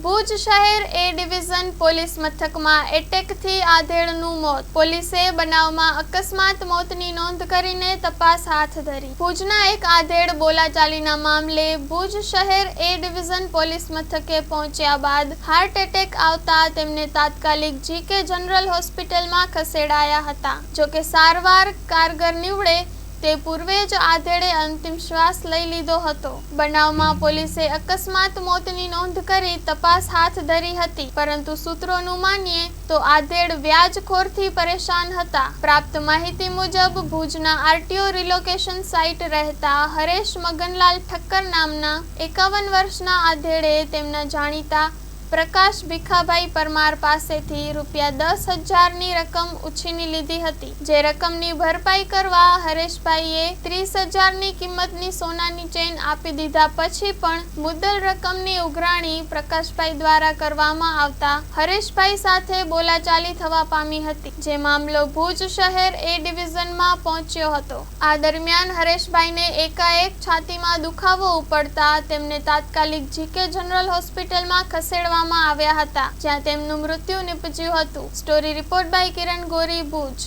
ભુજ શહેર એ division police મથકમાં એટેકથી આધેડનું મોત. પોલીસે બનાવમાં અકસ્માત મોતની નોંધ કરીને તપાસ હાથ ધરી. ભુજના એક આધેડ બોલાચાલીના મામલે ભુજ શહેર એ ડિવિઝન પોલીસ મથકે પહોંચ્યા બાદ હાર્ટ એટેક આવતા તેમને તાત્કાલિક જીકે જનરલ હોસ્પિટલમાં ખસેડાયા હતા. જોકે સારવાર કારગર નીવડે તે પૂર્વે જ આધેડે અંતિમ શ્વાસ લઈ લીધો હતો. બનાવમાં પોલીસે અકસ્માત મોતની નોંધ કરી તપાસ હાથ ધરી હતી, પરંતુ સૂત્રોનું માનીએ તો આધેડ વ્યાજખોરથી પરેશાન હતા. પ્રાપ્ત માહિતી મુજબ ભુજના આરટીઓ રિલોકેશન સાઇટ રહેતા હરેશ મગનલાલ ઠક્કર નામના 51 વર્ષના આધેડે તેમના જાણીતા પ્રકાશ ભીખાભાઈ પરમાર પાસેથી ₹10,000ની રકમ ઉછીની લીધી હતી. જે રકમની ભરપાઈ કરવા હરેશભાઈએ 30,000ની કિંમતની સોનાની ચેઇન આપી દીધા પછી પણ મુદ્દલ રકમની ઉઘરાણી પ્રકાશભાઈ દ્વારા કરવામાં આવતા હરેશભાઈ સાથે બોલાચાલી થવા પામી હતી, જે મામલો ભુજ શહેર એ ડિવિઝનમાં પહોંચ્યો હતો. આ દરમિયાન હરેશભાઈને એકાએક છાતીમાં દુખાવો ઉપડતા તેમને તાત્કાલિક જીકે જનરલ હોસ્પિટલમાં ખસેડવામાં આવ્યા હતા, જ્યાં તેમનું મૃત્યુ નિપજ્યું હતું. Story report by Kiran Gori, Bhuj.